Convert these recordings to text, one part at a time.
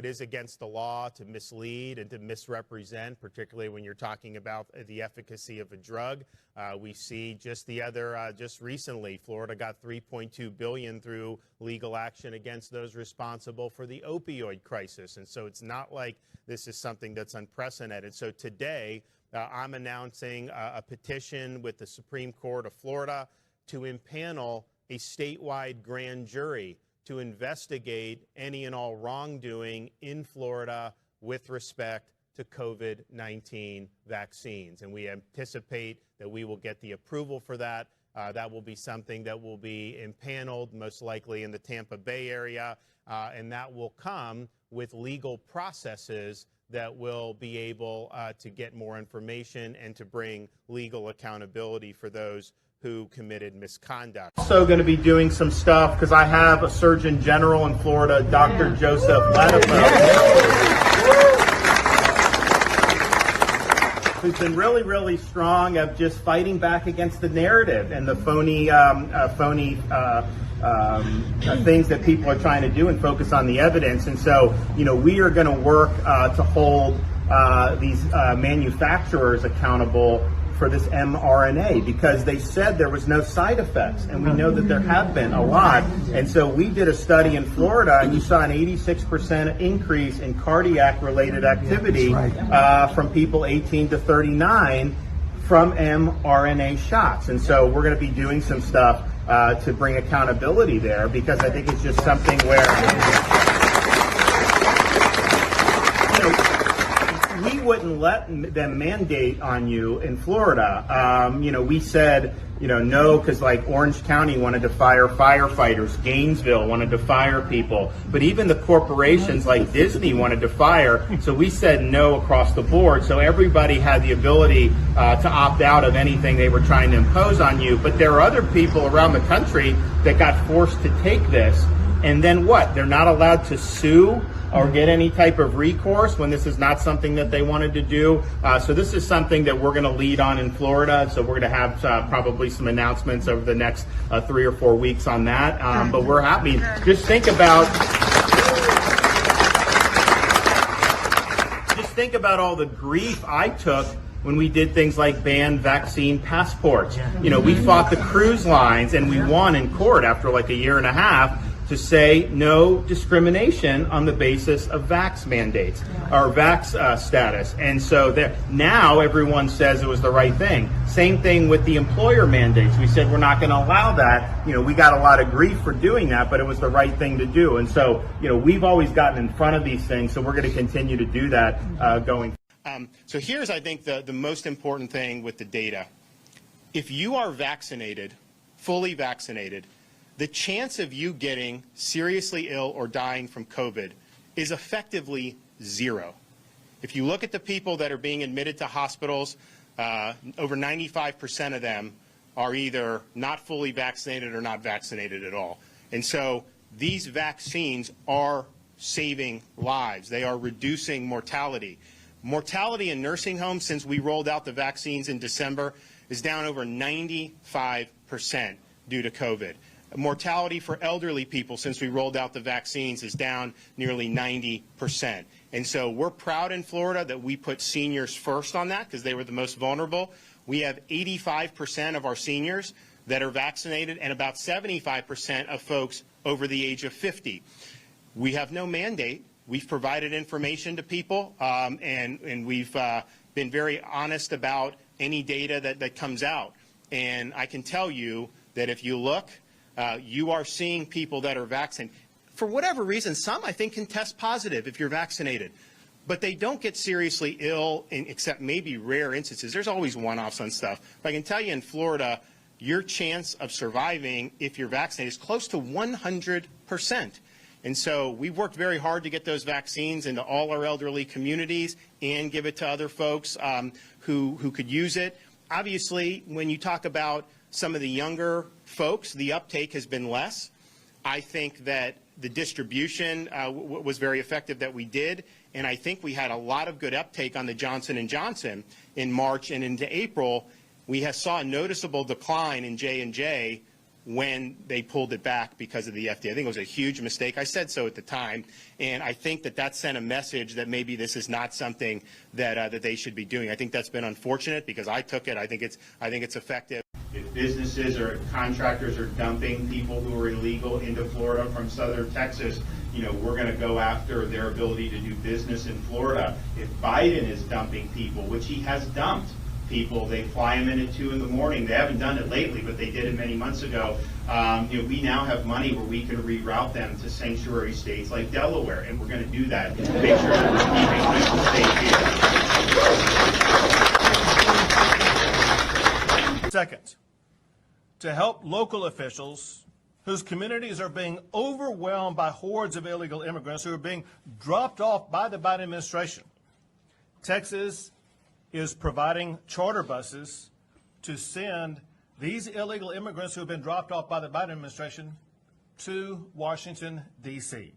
is against the law to mislead and to misrepresent, particularly when you're talking about the efficacy of a drug. We see just recently, Florida got $3.2 billion through legal action against those responsible for the opioid crisis. And so it's not like this is something that's unprecedented. So today, I'm announcing a petition with the Supreme Court of Florida to impanel a statewide grand jury to investigate any and all wrongdoing in Florida with respect to COVID-19 vaccines. And we anticipate that we will get the approval for that. That will be something that will be impaneled, most likely in the Tampa Bay area, and that will come with legal processes that will be able to get more information and to bring legal accountability for those who committed misconduct. Also going to be doing some stuff because I have a Surgeon General in Florida, Dr. Joseph Latipo, who's been really strong of just fighting back against the narrative and the phony things that people are trying to do and focus on the evidence. And so, we are going to work to hold these manufacturers accountable for this mRNA because they said there was no side effects, and we know that there have been a lot. And so we did a study in Florida, and you saw an 86% increase in cardiac-related activity from people 18 to 39 from mRNA shots. And so we're going to be doing some stuff to bring accountability there because I think it's just something where we wouldn't let them mandate on you in Florida. We said, no, because like Orange County wanted to fire firefighters, Gainesville wanted to fire people, but even the corporations like Disney wanted to fire. So we said no across the board. So everybody had the ability to opt out of anything they were trying to impose on you. But there are other people around the country that got forced to take this. And then what? They're not allowed to sue or get any type of recourse when this is not something that they wanted to do. So this is something that we're going to lead on in Florida. So we're going to have probably some announcements over the next 3 or 4 weeks on that. But we're happy. Just think about all the grief I took when we did things like ban vaccine passports. We fought the cruise lines and we won in court after like a year and a half to say no discrimination on the basis of vax mandates or vax status. And so now everyone says it was the right thing. Same thing with the employer mandates. We said we're not going to allow that. We got a lot of grief for doing that, but it was the right thing to do. And so, we've always gotten in front of these things, so we're going to continue to do that going forward. So here's, I think, the most important thing with the data. If you are vaccinated, fully vaccinated, the chance of you getting seriously ill or dying from COVID is effectively zero. If you look at the people that are being admitted to hospitals, over 95% of them are either not fully vaccinated or not vaccinated at all. And so these vaccines are saving lives. They are reducing mortality. Mortality in nursing homes since we rolled out the vaccines in December is down over 95% due to COVID. Mortality for elderly people since we rolled out the vaccines is down nearly 90%. And so we're proud in Florida that we put seniors first on that because they were the most vulnerable. We have 85% of our seniors that are vaccinated and about 75% of folks over the age of 50. We have no mandate. We've provided information to people and we've been very honest about any data that comes out. And I can tell you that if you look, you are seeing people that are vaccinated. For whatever reason, some I think can test positive if you're vaccinated, but they don't get seriously ill except maybe rare instances. There's always one-offs on stuff. But I can tell you in Florida, your chance of surviving if you're vaccinated is close to 100%. And so we've worked very hard to get those vaccines into all our elderly communities and give it to other folks who could use it. Obviously, when you talk about some of the younger folks, the uptake has been less. I think that the distribution was very effective that we did, and I think we had a lot of good uptake on the Johnson & Johnson in March and into April. We saw a noticeable decline in J&J when they pulled it back because of the FDA. I think it was a huge mistake. I said so at the time, and I think that sent a message that maybe this is not something that that they should be doing. I think that's been unfortunate because I took it. I think it's effective. If businesses or contractors are dumping people who are illegal into Florida from southern Texas, we're going to go after their ability to do business in Florida. If Biden is dumping people, which he has dumped people, they fly them in at 2 in the morning. They haven't done it lately, but they did it many months ago. We now have money where we can reroute them to sanctuary states like Delaware, and we're going to do that. Make sure that we're keeping people safe here. Second, to help local officials whose communities are being overwhelmed by hordes of illegal immigrants who are being dropped off by the Biden administration, Texas is providing charter buses to send these illegal immigrants who have been dropped off by the Biden administration to Washington, D.C.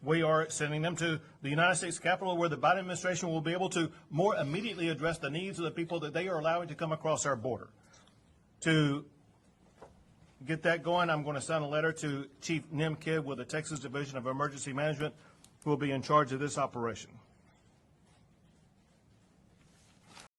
We are sending them to the United States Capitol, where the Biden administration will be able to more immediately address the needs of the people that they are allowing to come across our border. To get that going, I'm going to send a letter to Chief Nim Kidd with the Texas Division of Emergency Management, who will be in charge of this operation.